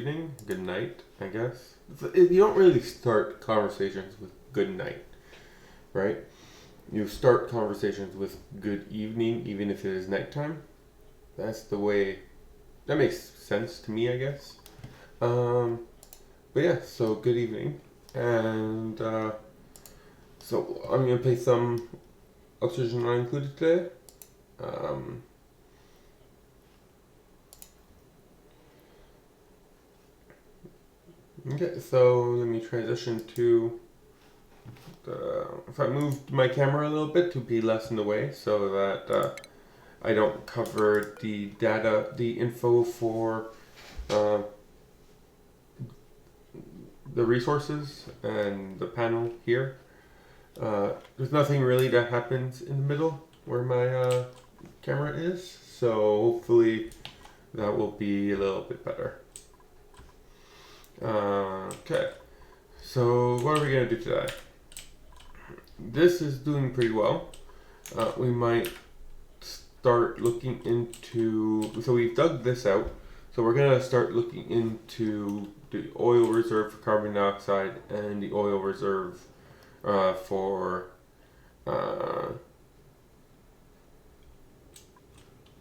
evening, good night, I guess. You don't really start conversations with good night, right? You start conversations with good evening, even if it is nighttime. That's the way. That makes sense to me, I guess. Um, but yeah, so good evening, and so I'm gonna play some Oxygen Not Included today. Um, okay, so let me transition to if I moved my camera a little bit to be less in the way, so that I don't cover the data, the info for uh, the resources and the panel here. There's nothing really that happens in the middle where my camera is, so hopefully that will be a little bit better. Okay, so what are we going to do today? This is doing pretty well. We might start looking into, so we've dug this out, so we're going to start looking into the oil reserve for carbon dioxide and the oil reserve for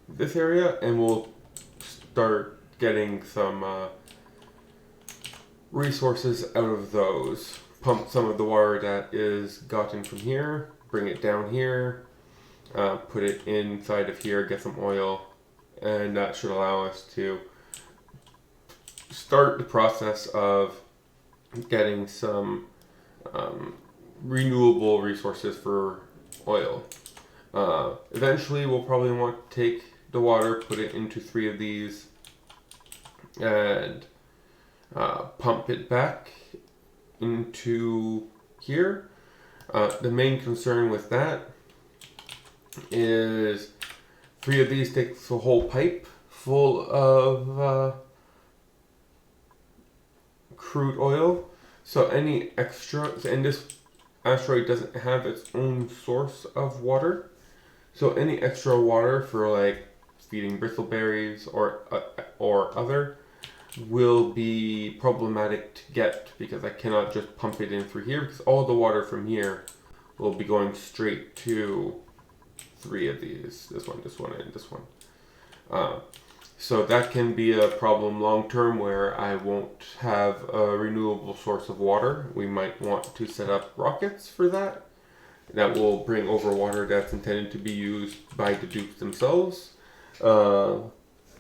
this area, and we'll start getting some resources out of those. Pump some of the water that is gotten from here, bring it down here, put it inside of here, get some oil, and that should allow us to start the process of getting some renewable resources for oil. Eventually, we'll probably want to take the water, put it into 3 of these, and pump it back into here. The main concern with that is 3 of these takes a whole pipe full of crude oil. So any extra, and this asteroid doesn't have its own source of water. So any extra water for like feeding bristleberries or other will be problematic to get, because I cannot just pump it in through here, because all the water from here will be going straight to 3 of these. This one, and this one. So that can be a problem long term, where I won't have a renewable source of water. We might want to set up rockets for that. That will bring over water that's intended to be used by the Dukes themselves. That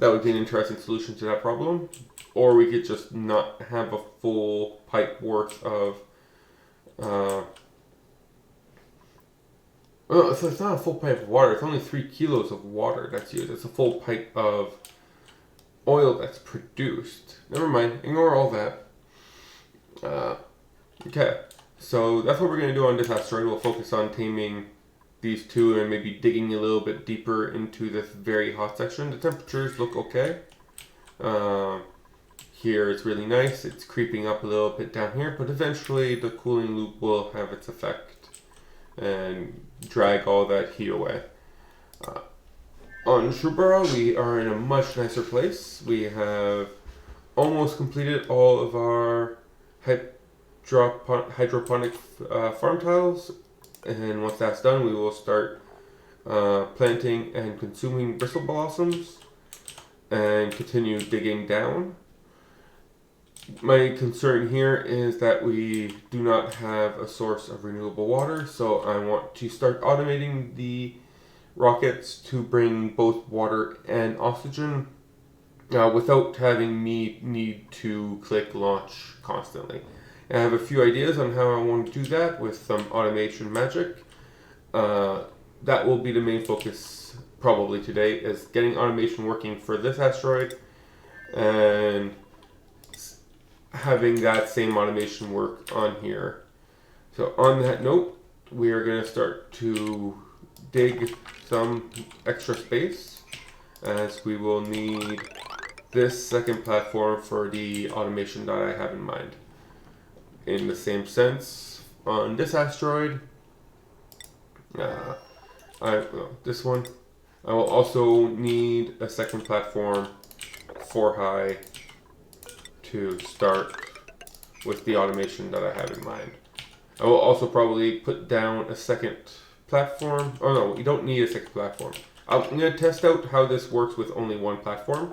would be an interesting solution to that problem. Or we could just not have a full pipe worth of... well, so it's not a full pipe of water. It's only 3 kilos of water that's used. It's a full pipe of oil that's produced. Never mind. Ignore all that. Okay. So that's what we're going to do on this asteroid. We'll focus on taming these 2 and maybe digging a little bit deeper into this very hot section. The temperatures look okay. Here it's really nice. It's creeping up a little bit down here, but eventually the cooling loop will have its effect and drag all that heat away. On Shubara, we are in a much nicer place. We have almost completed all of our hydroponic farm tiles, and once that's done, we will start planting and consuming bristle blossoms and continue digging down. My concern here is that we do not have a source of renewable water, so I want to start automating the rockets to bring both water and oxygen without having me need to click launch constantly. I have a few ideas on how I want to do that with some automation magic. That will be the main focus probably today, is getting automation working for this asteroid and having that same automation work on here. So on that note, we are going to start to dig some extra space, as we will need this second platform for the automation that I have in mind. In the same sense, on this asteroid, this one, I will also need a second platform 4 high to start with the automation that I have in mind. I will also probably put down a second platform. Oh no, you don't need a second platform. I'm going to test out how this works with only one platform.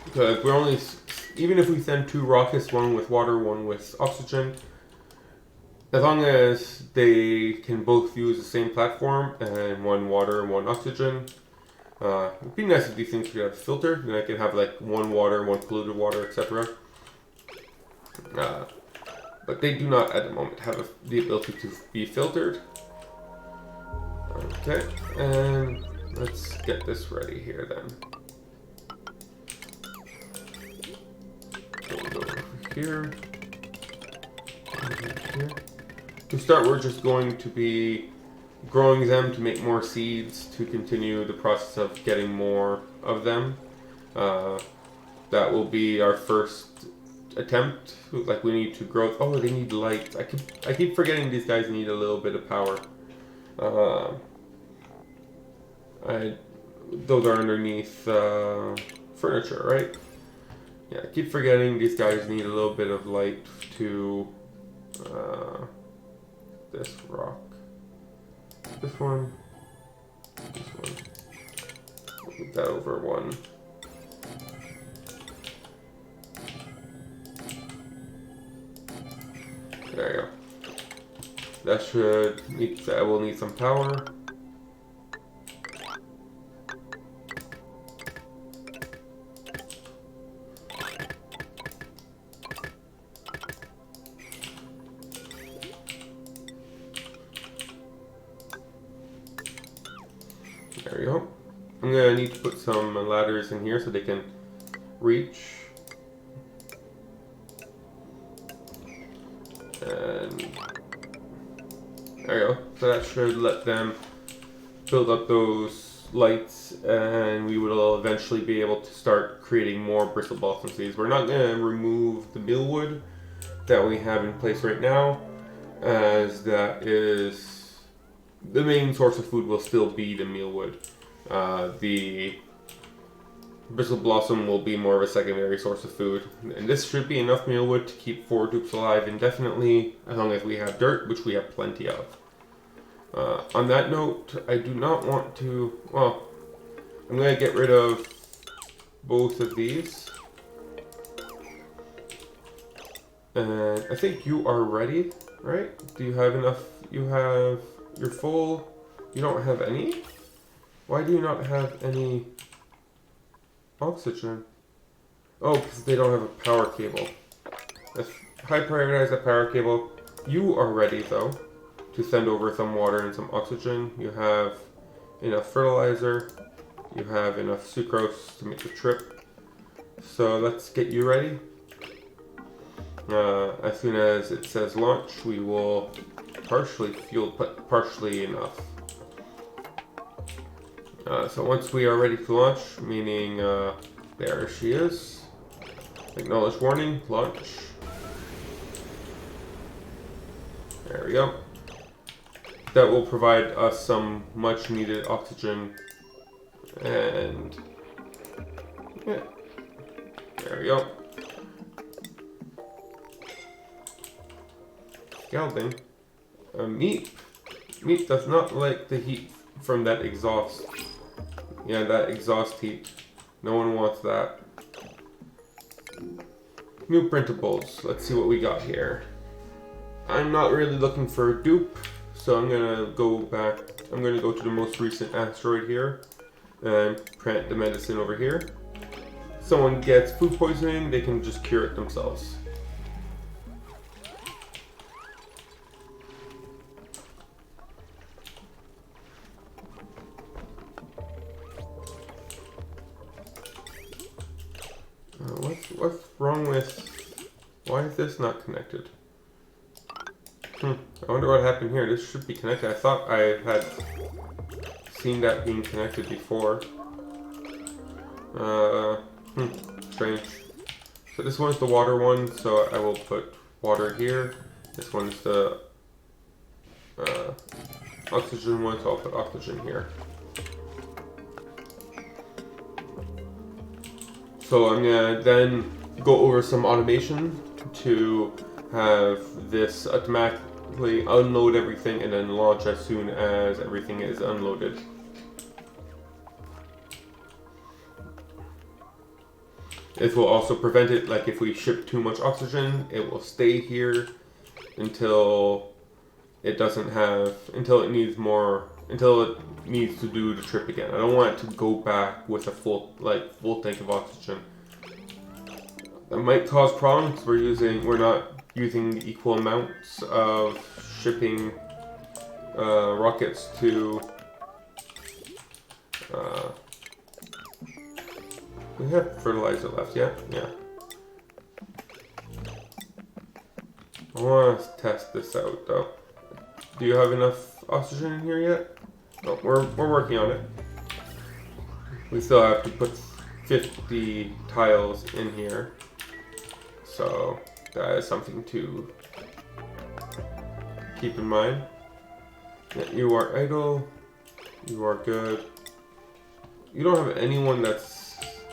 Because we're only, even if we send 2 rockets, one with water, one with oxygen, as long as they can both use the same platform and one water and one oxygen, it'd be nice if these things could have a filter, then I could have like one water, one polluted water, etc. But they do not at the moment have the ability to be filtered. Okay, and let's get this ready here then. Over here. Here. To start, we're just going to be growing them to make more seeds to continue the process of getting more of them. That will be our first attempt. Like, we need to grow. Oh, they need light. I keep forgetting these guys need a little bit of power. Those are underneath furniture, right? Yeah, I keep forgetting these guys need a little bit of light to this rock. This one. Move that over one. There you go. That will need some power. There we go. I'm gonna need to put some ladders in here so they can reach. And there you go. So that should let them build up those lights, and we will eventually be able to start creating more bristle balsam seeds. We're not gonna remove the mealwood that we have in place right now, as that is the main source of food will still be the mealwood. The bristle blossom will be more of a secondary source of food, and this should be enough mealwood to keep 4 dupes alive indefinitely, as long as we have dirt, which we have plenty of. On that note, I do not want to. Well, I'm going to get rid of both of these. And I think you are ready, right? Do you have enough? You're full. You don't have any? Why do you not have any oxygen? Oh, because they don't have a power cable. Let's high prioritize the power cable. You are ready, though, to send over some water and some oxygen. You have enough fertilizer. You have enough sucrose to make the trip. So let's get you ready. As soon as it says launch, we will partially fuel, but partially enough. So once we are ready to launch, meaning there she is. Acknowledge warning, launch. There we go. That will provide us some much needed oxygen, and yeah, there we go. Gelding. Meat does not like the heat from that exhaust. Yeah, that exhaust heat. No one wants that. New printables. Let's see what we got here. I'm not really looking for a dupe, so I'm gonna go back. I'm gonna go to the most recent asteroid here and print the medicine over here. If someone gets food poisoning, they can just cure it themselves. What's wrong with... Why is this not connected? I wonder what happened here. This should be connected. I thought I had seen that being connected before. Strange. So this one's the water one, so I will put water here. This one's the oxygen one, so I'll put oxygen here. So I'm gonna then go over some automation to have this automatically unload everything and then launch as soon as everything is unloaded. This will also prevent it, like if we ship too much oxygen, it will stay here until it doesn't have, until it needs more, until it needs to do the trip again. I don't want it to go back with a full tank of oxygen. That might cause problems. We're not using equal amounts of shipping rockets to. We have fertilizer left, yeah? Yeah. I want to test this out though. Do you have enough oxygen in here yet? No, we're working on it. We still have to put 50 tiles in here. So that is something to keep in mind. Yeah, you are idle. You are good. You don't have anyone that's...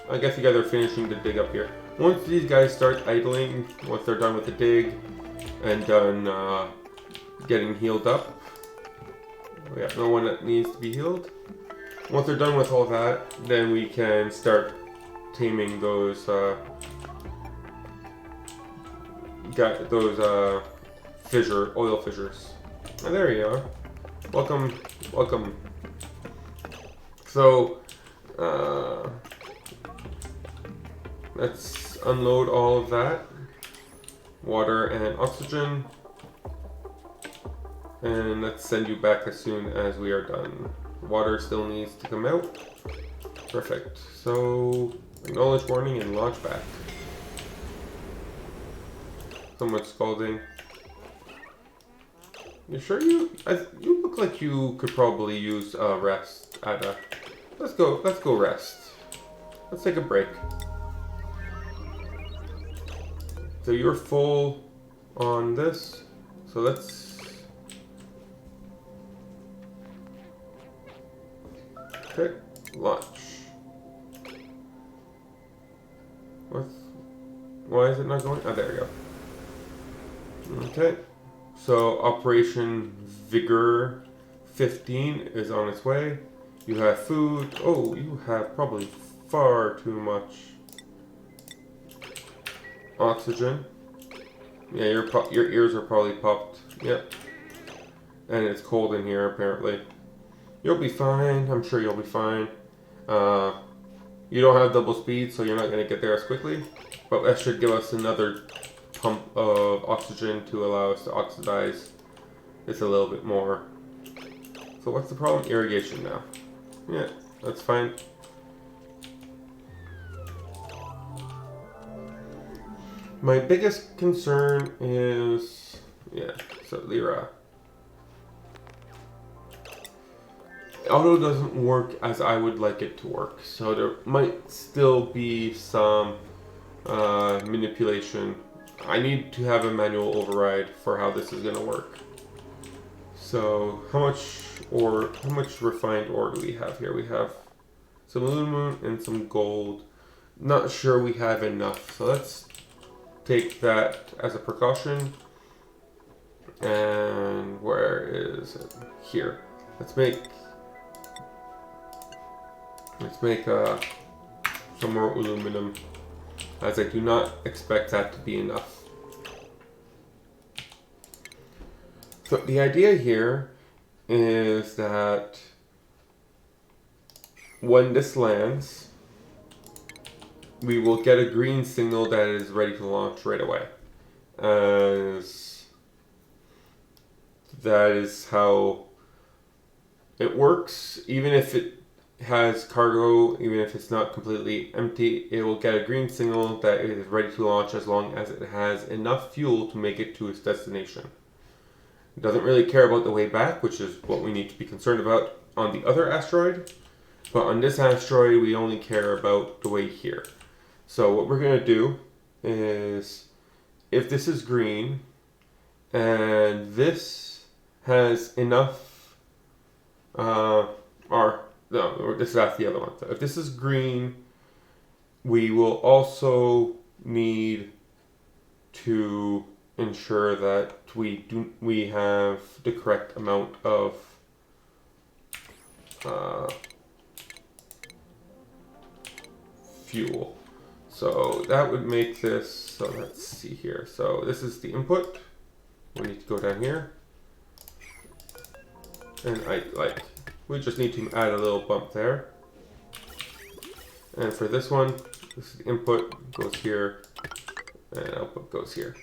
I guess you guys are finishing the dig up here. Once these guys start idling, once they're done with the dig and done getting healed up, we have no one that needs to be healed. Once they're done with all that, then we can start taming those oil fissures. Oh, there you are. Welcome, welcome. So, let's unload all of that. Water and oxygen. And let's send you back as soon as we are done. Water still needs to come out. Perfect. So, acknowledge warning and launch back. Someone's scalding. You sure you look like you could probably use rest at a... Let's go rest. Let's take a break. So you're full on this. So let's... Okay, launch. Why is it not going? Oh, there we go. Okay. So Operation Vigor 15 is on its way. You have food. Oh, you have probably far too much oxygen. Yeah, your ears are probably popped. Yep. And it's cold in here apparently. You'll be fine. I'm sure you'll be fine. You don't have double speed, so you're not going to get there as quickly. But that should give us another pump of oxygen to allow us to oxidize this a little bit more. So what's the problem? Irrigation now. Yeah, that's fine. My biggest concern is, yeah, so Lyra. Auto doesn't work as I would like it to work, so there might still be some manipulation. I need to have a manual override for how this is going to work. So how much refined ore do we have here? We have some aluminum and some gold. Not sure we have enough, so let's take that as a precaution. And where is it? Here. Let's make some more aluminum, as I do not expect that to be enough. So the idea here is that when this lands, we will get a green signal that is ready to launch right away. As that is how it works. Even if it has cargo, even if it's not completely empty, it will get a green signal that it is ready to launch as long as it has enough fuel to make it to its destination. It doesn't really care about the way back, which is what we need to be concerned about on the other asteroid. But on this asteroid, we only care about the way here. So what we're going to do is, if this is green and this has enough, no, this is the other one. So if this is green we will also need to ensure that we have the correct amount of fuel. So that would make this, so let's see here. So this is the input. We need to go down here. And we just need to add a little bump there. And for this one, this is the input, goes here, and output goes here.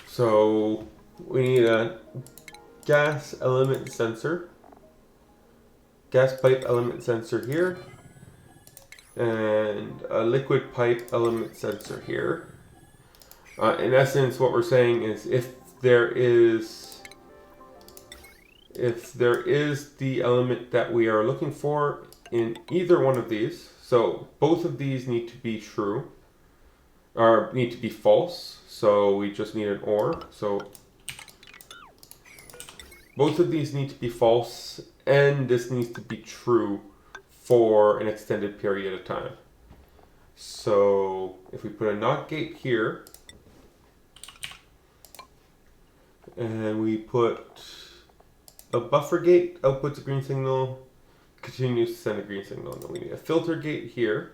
So we need a gas element sensor, gas pipe element sensor here, and a liquid pipe element sensor here. In essence, what we're saying is if there is the element that we are looking for in either one of these, so both of these need to be true, or need to be false, so we just need an OR. So both of these need to be false, and this needs to be true for an extended period of time. So if we put a NOT gate here, and we put a buffer gate, outputs a green signal, continues to send a green signal. And then we need a filter gate here.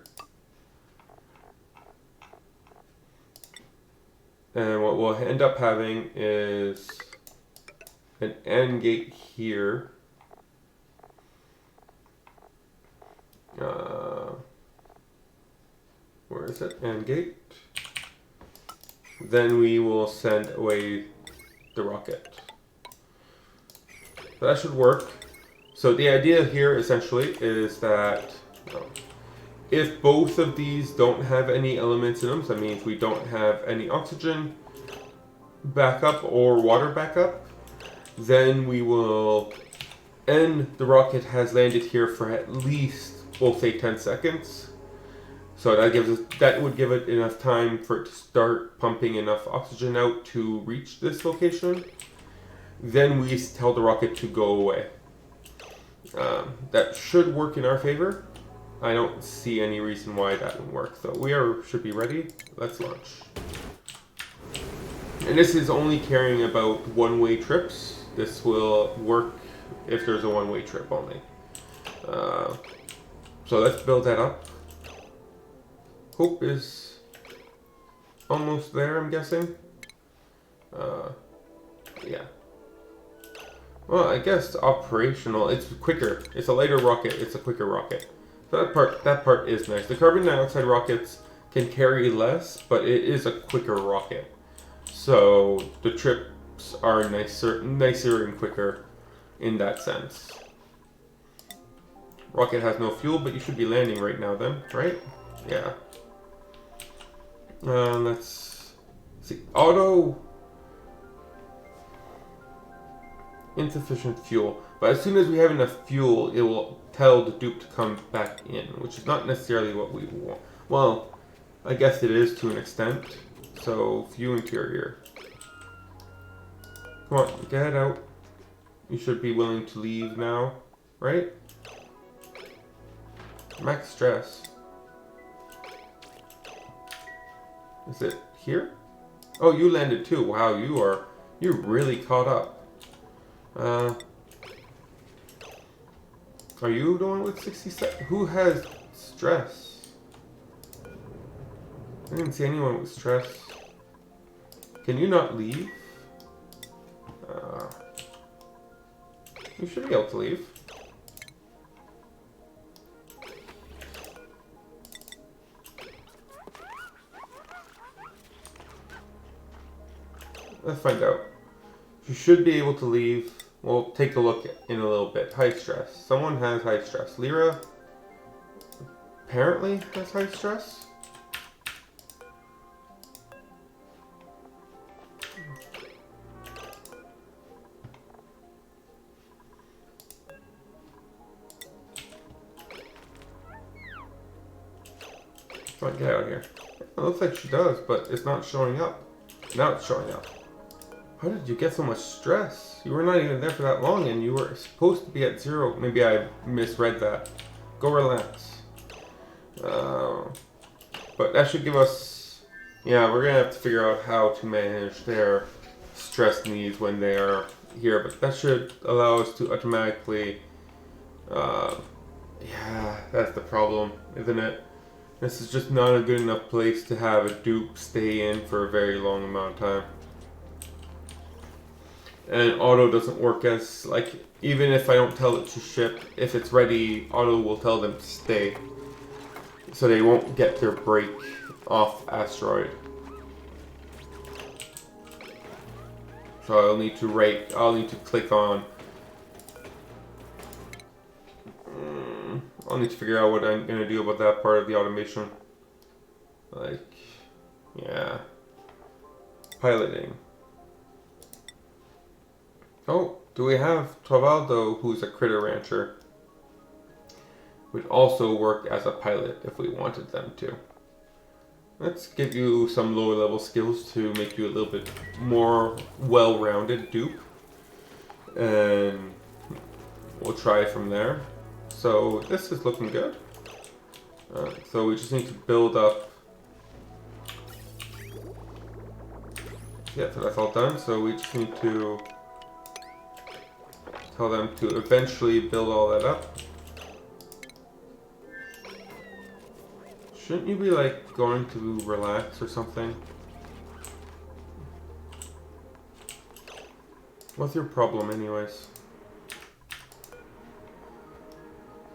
And what we'll end up having is an AND gate here. Where is it? AND gate. Then we will send away the rocket. So that should work. So the idea here essentially is that if both of these don't have any elements in them, so that means we don't have any oxygen backup or water backup, then we will, and the rocket has landed here for at least, we'll say 10 seconds. So that would give it enough time for it to start pumping enough oxygen out to reach this location. Then we tell the rocket to go away. That should work in our favor. I don't see any reason why that wouldn't work. So should be ready. Let's launch. And this is only carrying about one-way trips. This will work if there's a one-way trip only. So let's build that up. Hope is almost there, I'm guessing. Yeah. Well, I guess operational. It's quicker. It's a lighter rocket. It's a quicker rocket. So that part is nice. The carbon dioxide rockets can carry less, but it is a quicker rocket. So the trips are nicer and quicker in that sense. Rocket has no fuel, but you should be landing right now then, right? Yeah. Let's see. Auto insufficient fuel. But as soon as we have enough fuel, it will tell the dupe to come back in, which is not necessarily what we want. Well, I guess it is to an extent. So, view interior. Come on, get out. You should be willing to leave now, right? Max stress. Is it here? Oh, you landed too. Wow, you're really caught up. Are you the one with 67? Who has stress? I didn't see anyone with stress. Can you not leave? You should be able to leave. Let's find out. You should be able to leave. We'll take a look in a little bit. High stress. Someone has high stress. Lyra apparently has high stress. Come on, get out of here. It looks like she does, but it's not showing up. Now it's showing up. How did you get so much stress? You were not even there for that long and you were supposed to be at 0. Maybe I misread that. Go relax. But that should give us, yeah, we're gonna have to figure out how to manage their stress needs when they are here. But that should allow us to automatically, yeah, that's the problem, isn't it? This is just not a good enough place to have a dupe stay in for a very long amount of time. And auto doesn't work as, like, even if I don't tell it to ship, if it's ready, auto will tell them to stay. So they won't get their break off asteroid. So I'll need to click on, I'll need to figure out what I'm gonna do about that part of the automation. Like, yeah. Piloting. Oh, do we have Travaldo, who's a critter rancher? Would also work as a pilot if we wanted them to. Let's give you some lower level skills to make you a little bit more well-rounded dupe. And we'll try from there. So this is looking good. So we just need to build up. Yeah, so that's all done. So we just need to tell them to eventually build all that up. Shouldn't you be like going to relax or something? What's your problem anyways?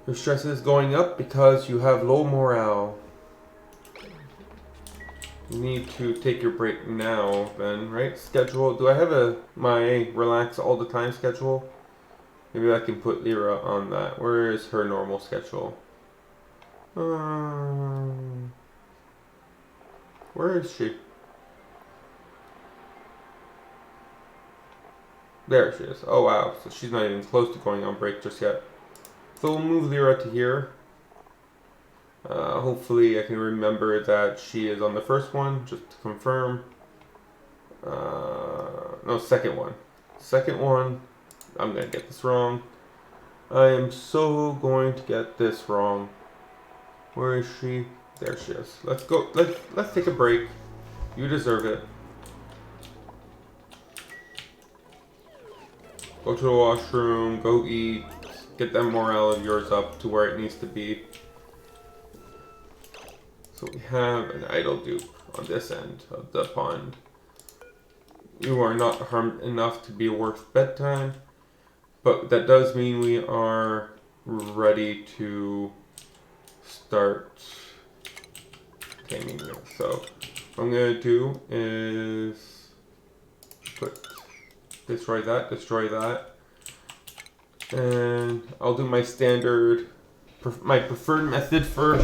Your stress is going up because you have low morale. You need to take your break now then, right? Schedule. Do I have my relax all the time schedule? Maybe I can put Lyra on that. Where is her normal schedule? Where is she? There she is. Oh wow, so she's not even close to going on break just yet. So we'll move Lyra to here. Hopefully I can remember that she is on the first one, just to confirm. No, second one. Second one. I'm gonna get this wrong. I am so going to get this wrong. Where is she? There she is. Let's go. Let's take a break. You deserve it. Go to the washroom. Go eat. Get that morale of yours up to where it needs to be. So we have an idle dupe on this end of the pond. You are not harmed enough to be worth bedtime, but that does mean we are ready to start taming them. So what I'm going to do is destroy that, and I'll do my standard, my preferred method for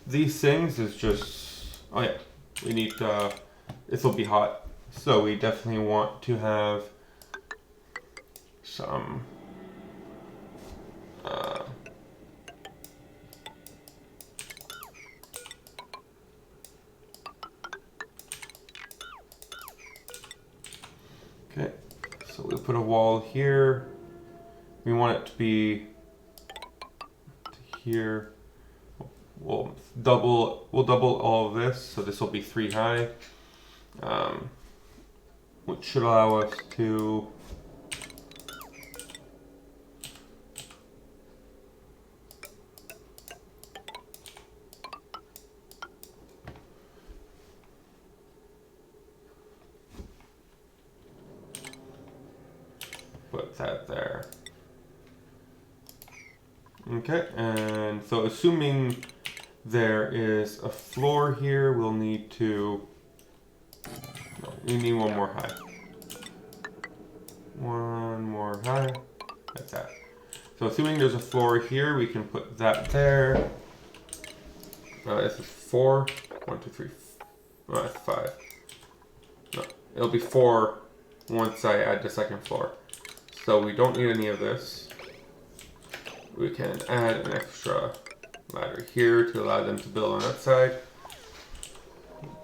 these things is just, oh yeah, we need, this will be hot, so we definitely want to have some, okay, so we'll put a wall here. We want it to be to here. We'll double all of this, so this will be 3 high, which should allow us to put that there. Okay, and so assuming there is a floor here, we'll need to, no, we need one more high. One more high, that's that. So assuming there's a floor here, we can put that there. This is 4, 1, 2, 3, 5. No, it'll be 4 once I add the second floor. So we don't need any of this. We can add an extra ladder here to allow them to build on that side.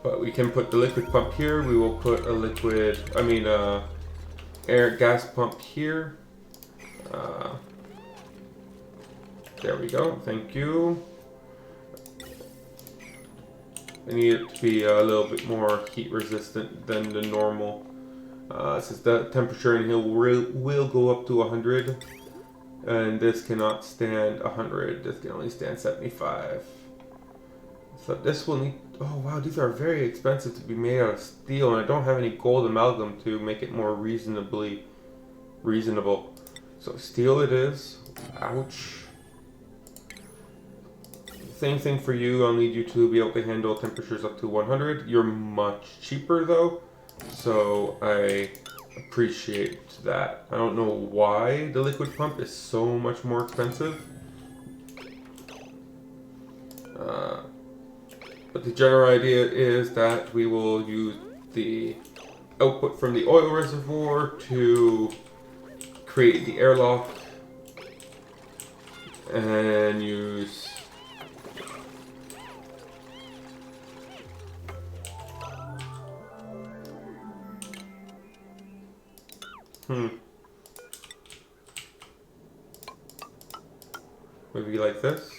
But we can put the liquid pump here. We will put a air gas pump here. There we go, thank you. I need it to be a little bit more heat resistant than the normal. Since the temperature in here will go up to 100, and this cannot stand 100. This can only stand 75. So this will need. Oh wow, these are very expensive to be made out of steel, and I don't have any gold amalgam to make it more reasonable. So steel it is. Ouch. Same thing for you. I'll need you to be able to handle temperatures up to 100. You're much cheaper though, so I appreciate that. I don't know why the liquid pump is so much more expensive. But the general idea is that we will use the output from the oil reservoir to create the airlock and use maybe like this.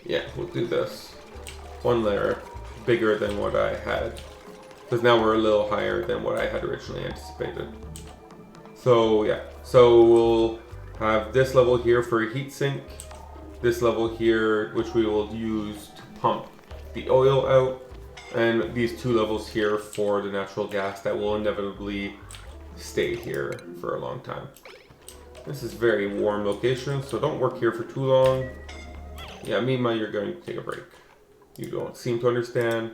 Yeah, we'll do this. One layer bigger than what I had. Because now we're a little higher than what I had originally anticipated. So yeah, so we'll have this level here for a heat sink. This level here, which we will use to pump the oil out. And these two levels here for the natural gas that will inevitably stay here for a long time. This is a very warm location, so don't work here for too long. Yeah, meanwhile, you're going to take a break. You don't seem to understand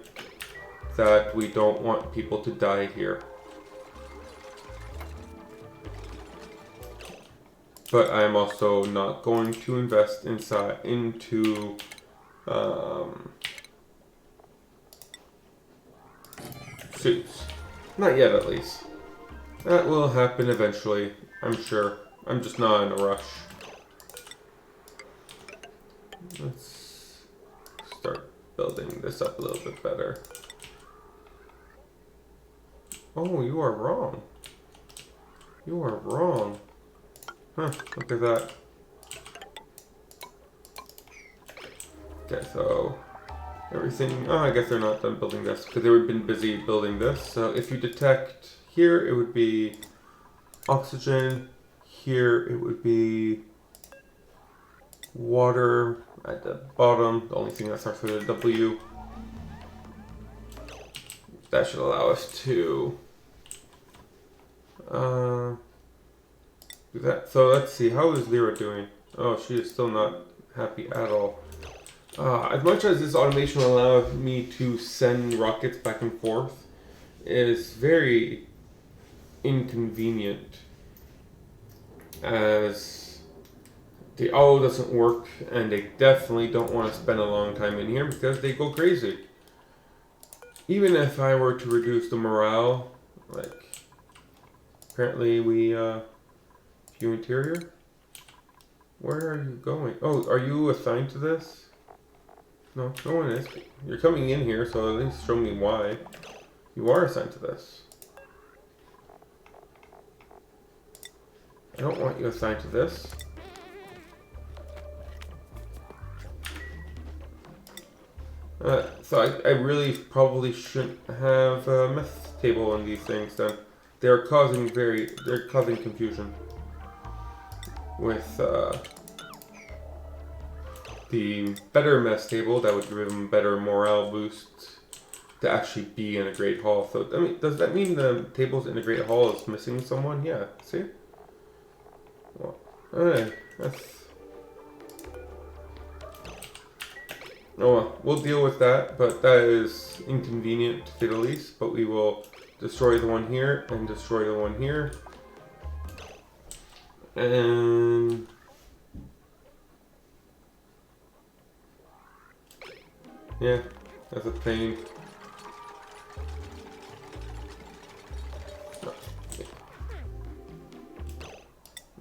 that we don't want people to die here. But I'm also not going to invest into suits. Not yet, at least. That will happen eventually, I'm sure. I'm just not in a rush. Let's start building this up a little bit better. Oh, you are wrong. You are wrong. Huh, look at that. Okay, so everything. Oh, I guess they're not done building this because they've been busy building this. So if you detect here, it would be oxygen. Here, it would be water at the bottom. The only thing that starts with a W. That should allow us to do that. So let's see. How is Lyra doing? Oh, she is still not happy at all. As much as this automation will allow me to send rockets back and forth, it is very inconvenient as the auto doesn't work, and they definitely don't want to spend a long time in here because they go crazy. Even if I were to reduce the morale, like apparently we view interior. Where are you going? Oh, are you assigned to this? No, no one is. You're coming in here, so at least show me why. You are assigned to this. I don't want you assigned to this. So I really probably shouldn't have a mess table on these things then. They're causing confusion with the better mess table that would give them better morale boost to actually be in a great hall. So I mean, does that mean the tables in a great hall is missing someone? Yeah, see? Well, that's... Oh well, we'll deal with that, but that is inconvenient to say the least. But we will destroy the one here and destroy the one here. And... yeah, that's a pain.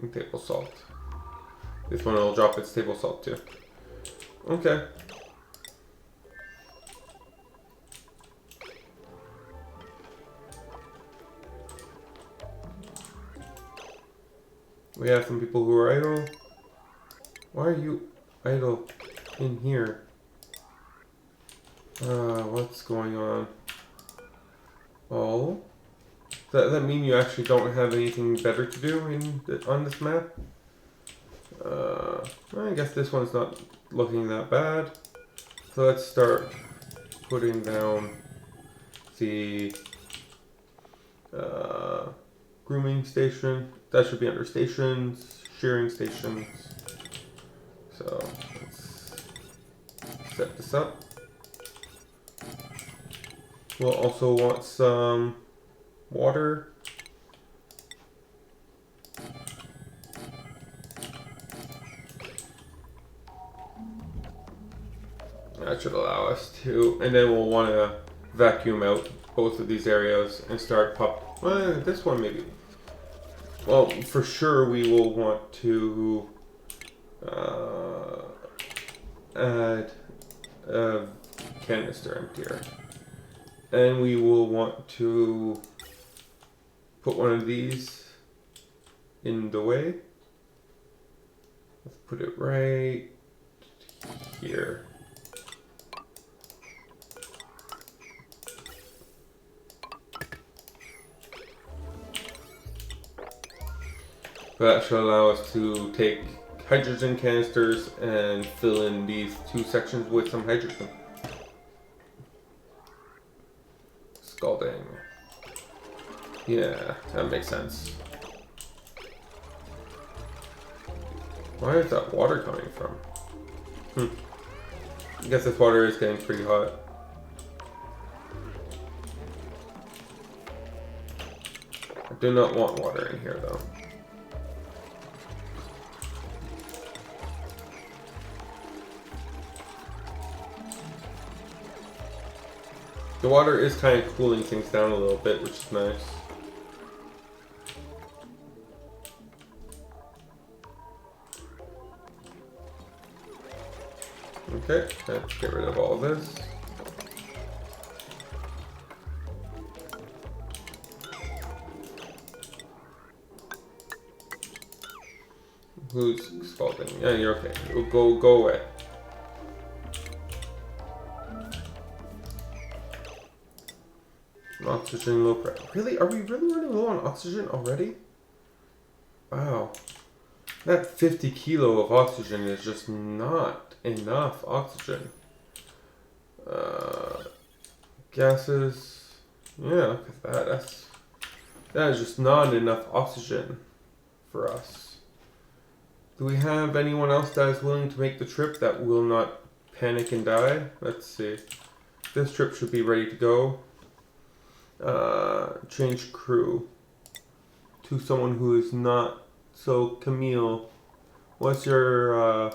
And table salt. This one will drop its table salt too. Okay. We have some people who are idle. Why are you idle? in here. What's going on? Oh, does that mean you actually don't have anything better to do on this map? I guess this one's not looking that bad. So let's start putting down the grooming station. That should be under stations, shearing stations. So let's set this up. We'll also want some water. That should allow us to, and then we'll want to vacuum out both of these areas and start this one maybe. Well, for sure we will want to add a canister emptier. And we will want to put one of these in the way. Let's put it right here. That should allow us to take hydrogen canisters and fill in these two sections with some hydrogen. Scalding. Yeah, that makes sense. Where is that water coming from? I guess this water is getting pretty hot. I do not want water in here though. The water is kind of cooling things down a little bit, which is nice. Okay, let's get rid of all this. Who's scalding? Yeah, you're okay. Go away. Oxygen low pressure. Really? Are we really running low on oxygen already? Wow. That 50 kilo of oxygen is just not enough oxygen. Gases. Yeah, look at that. That is just not enough oxygen for us. Do we have anyone else that is willing to make the trip that will not panic and die? Let's see. This trip should be ready to go. Change crew to someone who is not. So Camille, what's your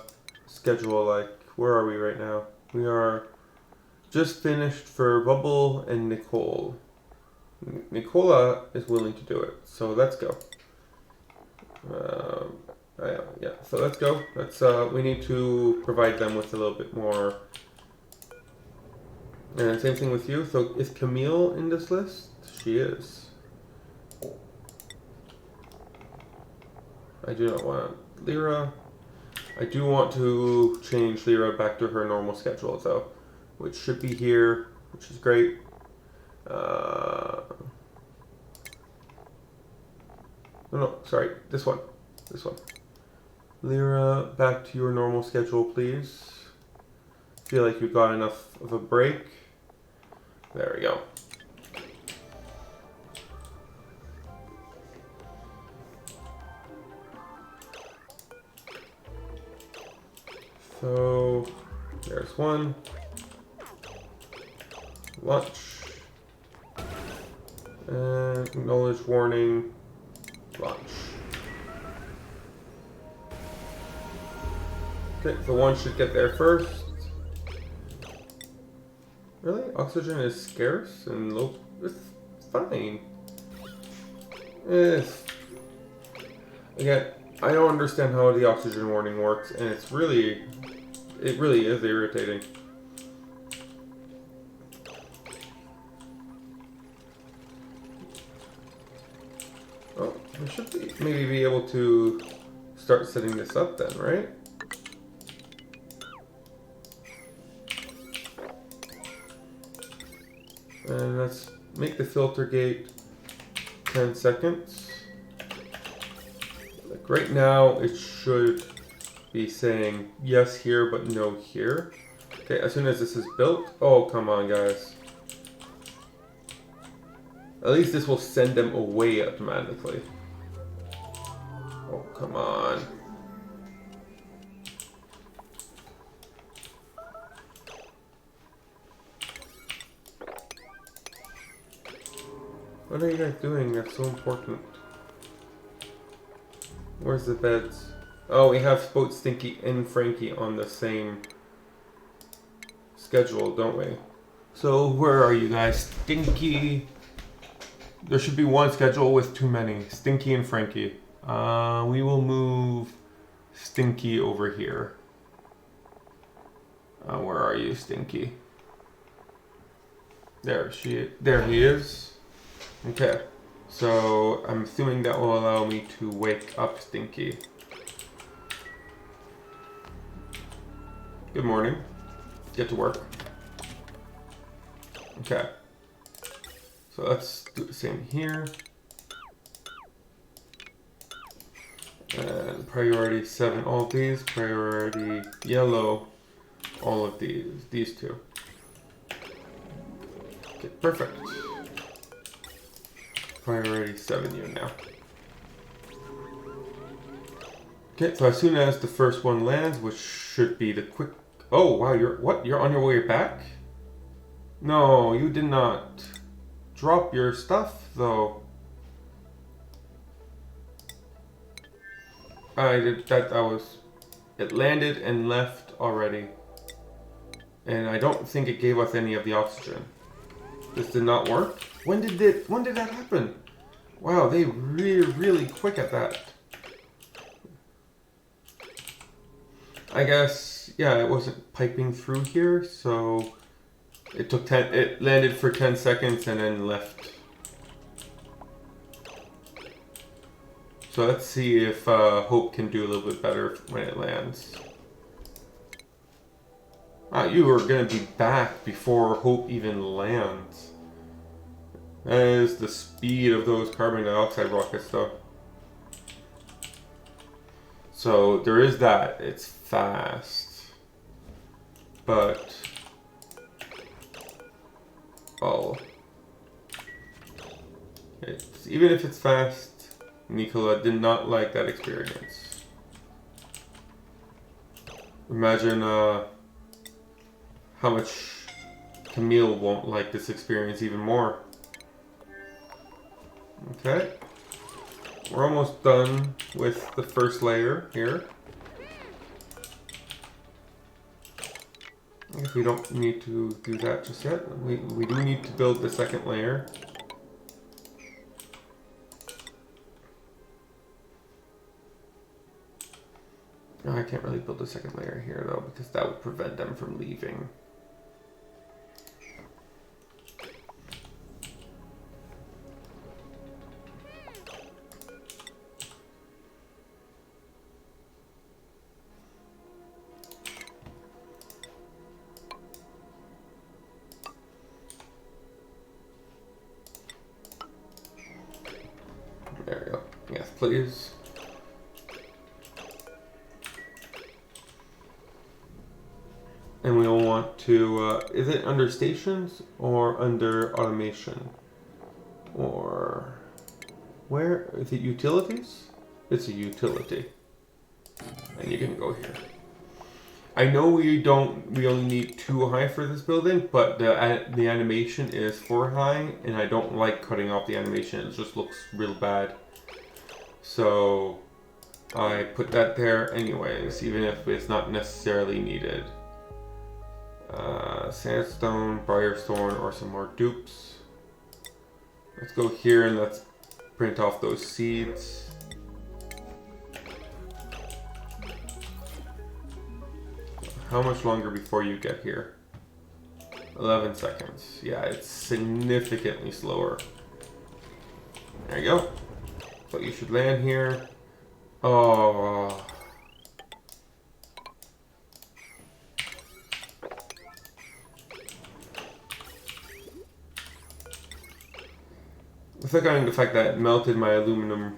schedule like? Where are we right now? We are just finished for Bubble and Nicole. Nicola is willing to do it, so let's go. Yeah, so let's go. We need to provide them with a little bit more. And same thing with you. So is Camille in this list? She is. I do not want Lyra. I do want to change Lyra back to her normal schedule though, which should be here, which is great. No, sorry, this one. Lyra, back to your normal schedule, please. Feel like you got enough of a break. There we go. So, there's one. Lunch. And acknowledge warning. Lunch. Okay, so one should get there first. Really? Oxygen is scarce and low. It's fine. Again, I don't understand how the oxygen warning works, and it really is irritating. Oh, we should maybe be able to start setting this up then, right? And let's make the filter gate 10 seconds. Like right now, it should be saying yes here, but no here. Okay, as soon as this is built, oh, come on, guys. At least this will send them away automatically. Oh, come on. What are you guys doing? That's so important. Where's the beds? Oh, we have both Stinky and Frankie on the same schedule, don't we? So where are you guys? Stinky. There should be one schedule with too many. Stinky and Frankie. We will move Stinky over here. Where are you, Stinky? There he is. Okay. So I'm assuming that will allow me to wake up Stinky. Good morning. Get to work. Okay. So let's do the same here. And priority 7, all of these. Priority yellow, all of these two. Okay, perfect. Priority 7 you now. Okay, so as soon as the first one lands, which should be the quick... Oh, wow, you're on your way back? No, you did not drop your stuff, though. It landed and left already. And I don't think it gave us any of the oxygen. This did not work? When did that happen? Wow, they really quick at that. I guess, yeah, it wasn't piping through here, so it landed for 10 seconds and then left. So let's see if Hope can do a little bit better when it lands. You are going to be back before Hope even lands. That is the speed of those carbon dioxide rockets, though. So there is that. It's fast. But... oh. Even if it's fast, Nicola did not like that experience. Imagine how much Camille won't like this experience even more. Okay. We're almost done with the first layer here. I guess we don't need to do that just yet. We do need to build the second layer. No, I can't really build the second layer here though, because that would prevent them from leaving. There we go. Yes, please. And we will want to, is it under stations or under automation? Or where? Is it utilities? It's a utility. And you can go here. I know we only need 2 high for this building, but the animation is 4 high, and I don't like cutting off the animation. It just looks real bad. So I put that there anyways, even if it's not necessarily needed. Sandstone, Briarthorn, or some more dupes. Let's go here and let's print off those seeds. How much longer before you get here? 11 seconds. Yeah, it's significantly slower. There you go. So you should land here. Oh. Regarding the fact that it melted my aluminum.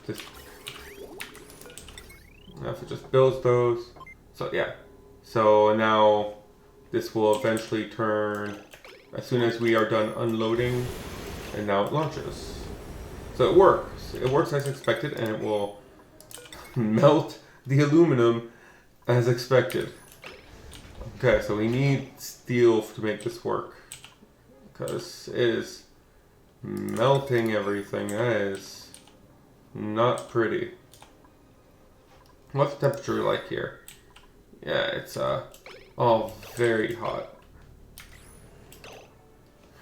Just now if it just builds those. So yeah. So now this will eventually turn as soon as we are done unloading, and now it launches. So it works. It works as expected, and it will melt the aluminum as expected. Okay, so we need steel to make this work, because it is melting everything. That is not pretty. What's the temperature like here? Yeah, it's all very hot.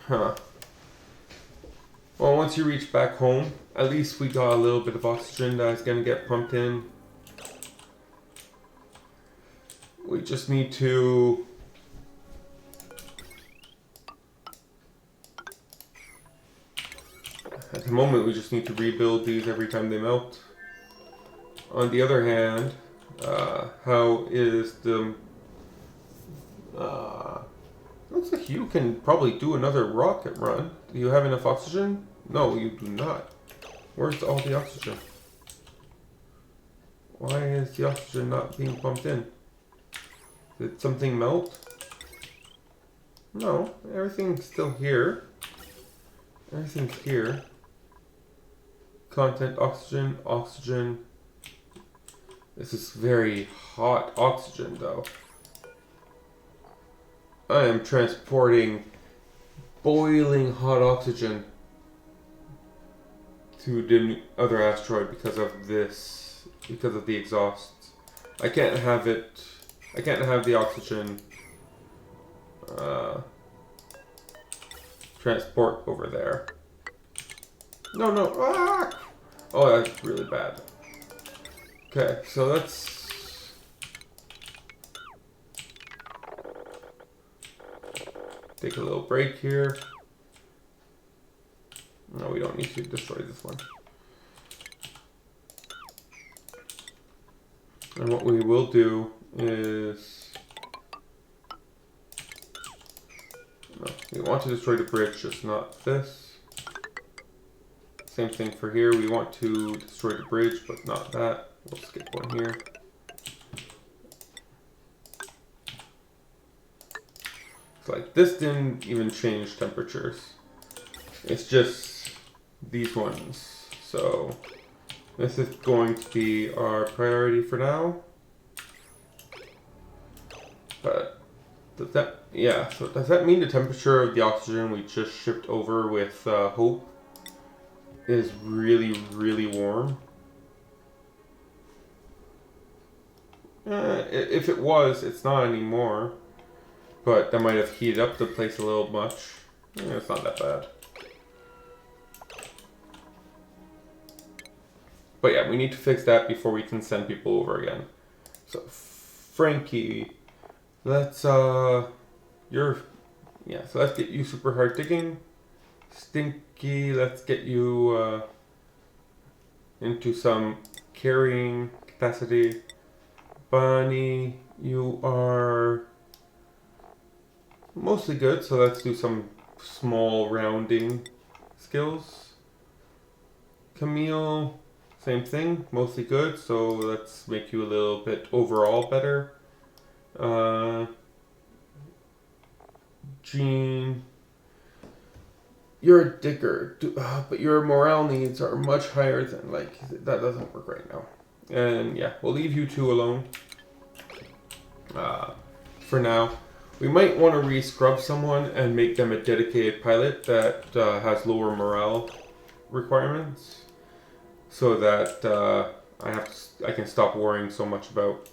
Huh. Well, once you reach back home, at least we got a little bit of oxygen that's gonna get pumped in. We just need to at the moment we just need to rebuild these every time they melt. On the other hand, how is the looks like you can probably do another rocket run. Do you have enough oxygen? No, you do not. Where's all the oxygen? Why is the oxygen not being pumped in? Did something melt? No, everything's still here. Everything's here. Content, oxygen, oxygen. This is very hot oxygen though. I am transporting boiling hot oxygen to the other asteroid because of this, because of the exhausts. I can't have it, I can't have the oxygen transport over there. No, no, ah! Oh, that's really bad. Okay, so let's take a little break here. No, we don't need to destroy this one. And what we will do is... No, we want to destroy the bridge, just not this. Same thing for here. We want to destroy the bridge, but not that. We'll skip one here. It's like this didn't even change temperatures. It's just these ones. So this is going to be our priority for now. But does that, yeah, so does that mean the temperature of the oxygen we just shipped over with Hope is really, really warm? If it was, it's not anymore. But that might have heated up the place a little much. It's not that bad. But yeah, we need to fix that before we can send people over again. So, Frankie, let's, so let's get you super hard digging. Stinky, let's get you, into some carrying capacity. Bonnie, you are mostly good, so let's do some small rounding skills. Camille, same thing, mostly good, so let's make you a little bit overall better. Jean, you're a digger, but your morale needs are much higher than, like, that doesn't work right now. And yeah, we'll leave you two alone for now. We might want to re-scrub someone and make them a dedicated pilot that has lower morale requirements, so that I can stop worrying so much about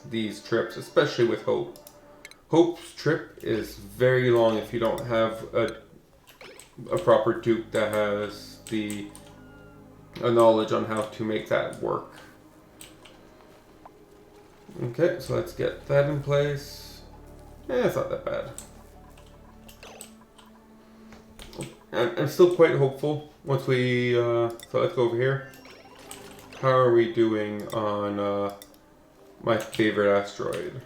these trips, especially with Hope. Hope's trip is very long if you don't have a proper Duke that has the knowledge on how to make that work. Okay, so let's get that in place. It's not that bad. I'm still quite hopeful once we, so let's go over here. How are we doing on my favorite asteroid?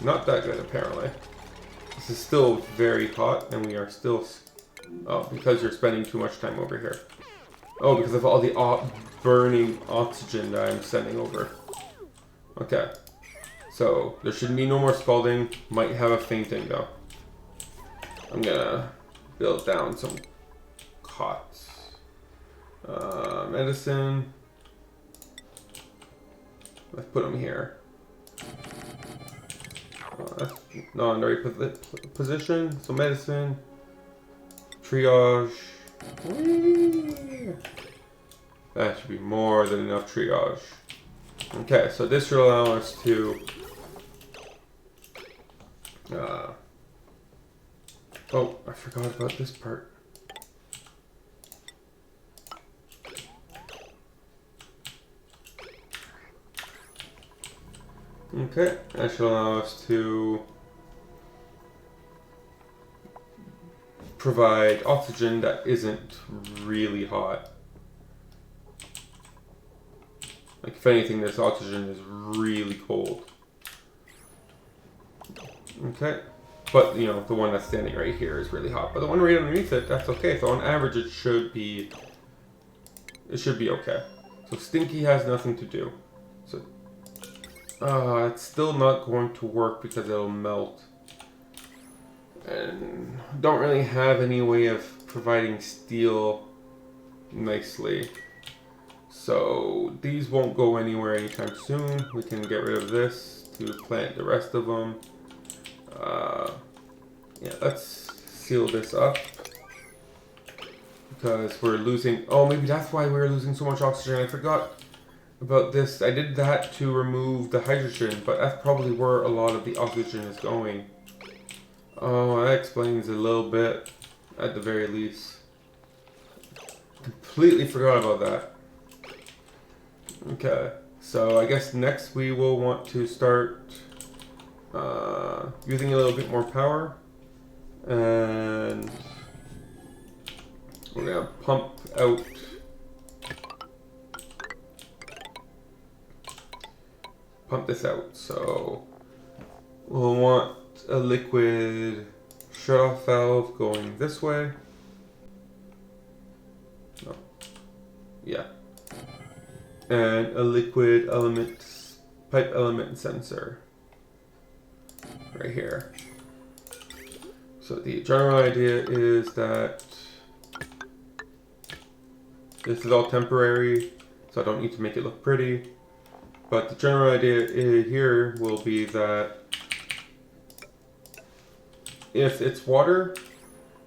Not that good, apparently. This is still very hot, and we are still... Oh, because you're spending too much time over here. Oh, because of all the burning oxygen that I'm sending over. Okay. So, there should be no more scalding. Might have a fainting, though. I'm gonna build down some cots. Medicine. Let's put them here. That's not in the right position. So medicine. Triage. Whee! That should be more than enough triage. Okay, so this should allow us to... oh, I forgot about this part. Okay, that should allow us to provide oxygen that isn't really hot. Like, if anything, this oxygen is really cold. Okay, but you know, the one that's standing right here is really hot, but the one right underneath it, that's okay. So on average, it should be okay. So Stinky has nothing to do. So it's still not going to work because it'll melt. And don't really have any way of providing steel nicely. So these won't go anywhere anytime soon. We can get rid of this to plant the rest of them. Yeah, let's seal this up. Because we're losing... Oh, maybe that's why we're losing so much oxygen. I forgot about this. I did that to remove the hydrogen, but that's probably where a lot of the oxygen is going. Oh, that explains a little bit, at the very least. Completely forgot about that. Okay, so I guess next we will want to start using a little bit more power. And we're gonna pump this out. So we'll want a liquid shutoff valve going this way. No. Yeah. And a liquid pipe element sensor right here. So the general idea is that this is all temporary, so I don't need to make it look pretty. But the general idea here will be that if it's water,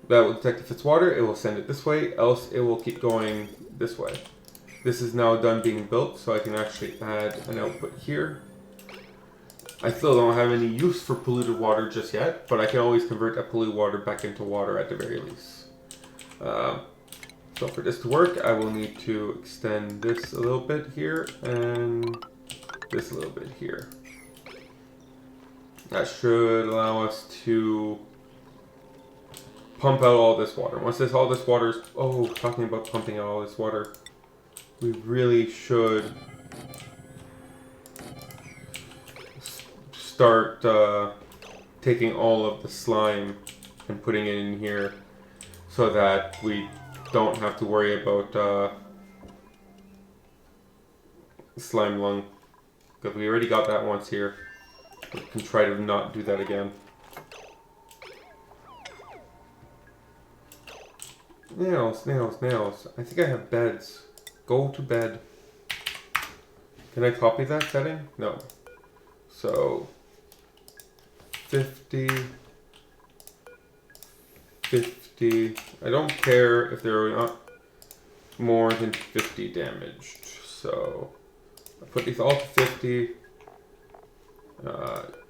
that will detect if it's water, it will send it this way, else it will keep going this way. This is now done being built, so I can actually add an output here. I still don't have any use for polluted water just yet, but I can always convert that polluted water back into water at the very least. So for this to work, I will need to extend this a little bit here, and this a little bit here. That should allow us to pump out all this water. Once all this water is... Oh, talking about pumping out all this water. We really should start taking all of the slime and putting it in here so that we don't have to worry about slime lung. Because we already got that once here. We can try to not do that again. Nails, nails, nails. I think I have beds. Go to bed. Can I copy that setting? No. So 50, 50. I don't care if there are not more than 50 damaged. So I put these all to 50.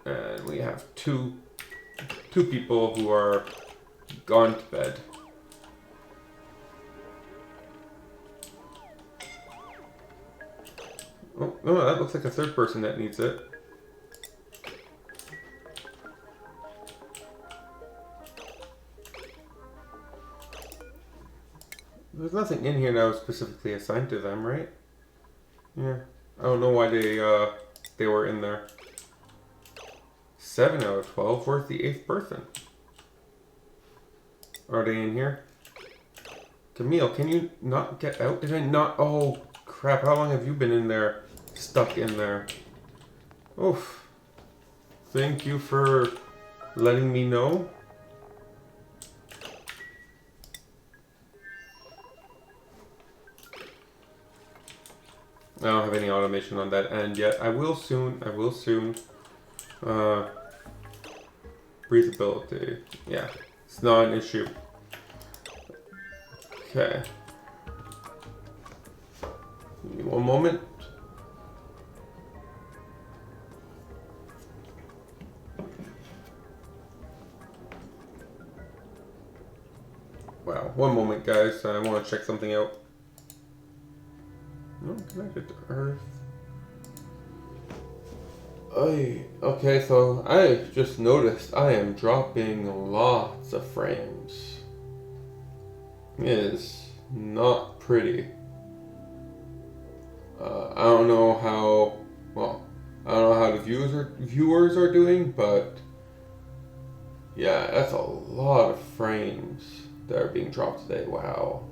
And we have two people who are gone to bed. Oh, no, that looks like a third person that needs it. There's nothing in here that was specifically assigned to them, right? Yeah. I don't know why they were in there. 7 out of 12. Where's the 8th person? Are they in here? Camille, can you not get out? Did I not? Oh, crap. How long have you been in there? Stuck in there. Oof. Thank you for letting me know. I don't have any automation on that end yet. I will soon. I will soon. Breathability. Yeah. It's not an issue. Okay. Give me one moment. Wow. One moment, guys. I want to check something out. No, connected to Earth. Okay, so I just noticed I am dropping lots of frames. It is not pretty. I don't know how, well, I don't know how the viewers are doing, but yeah, that's a lot of frames that are being dropped today. Wow.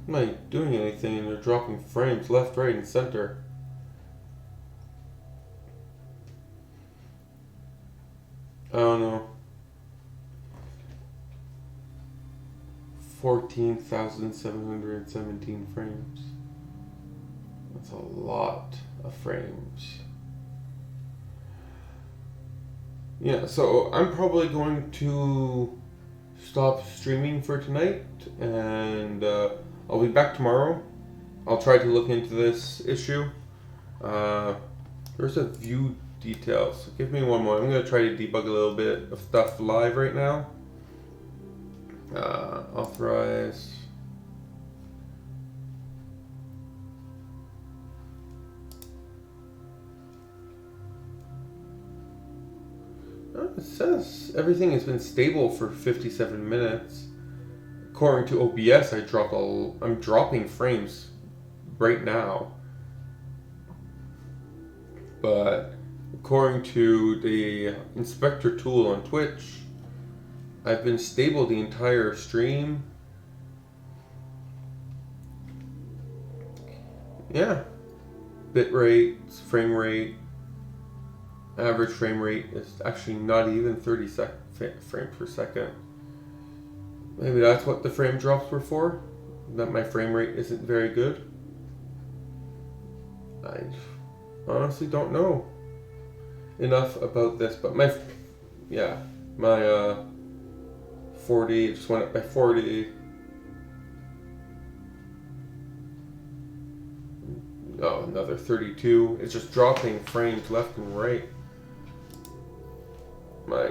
I'm not doing anything and they're dropping frames left, right, and center. I don't know. 14,717 frames. That's a lot of frames. Yeah, so I'm probably going to stop streaming for tonight, and I'll be back tomorrow. I'll try to look into this issue. There's a view details. So give me one more. I'm going to try to debug a little bit of stuff live right now. Authorize. It says everything has been stable for 57 minutes. According to OBS, I'm dropping frames right now. But according to the inspector tool on Twitch, I've been stable the entire stream. Yeah. Bitrate, frame rate, average frame rate is actually not even 30 frames per second. Maybe that's what the frame drops were for? That my frame rate isn't very good? I honestly don't know enough about this, but my 40 just went up by 40. Oh, another 32. It's just dropping frames left and right. My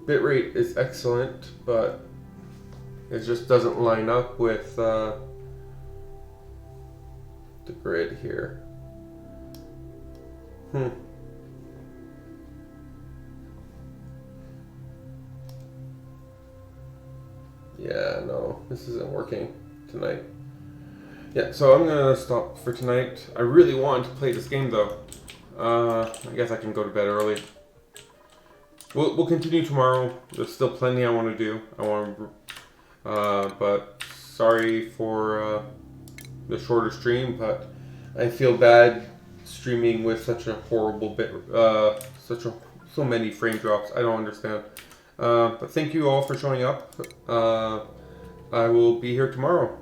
bitrate is excellent, but it just doesn't line up with the grid here. Yeah, no, this isn't working tonight. Yeah, so I'm gonna stop for tonight. I really wanted to play this game though. I guess I can go to bed early. We'll continue tomorrow. There's still plenty I want to do. But sorry for the shorter stream. But I feel bad streaming with such a horrible so many frame drops. I don't understand. But thank you all for showing up. I will be here tomorrow.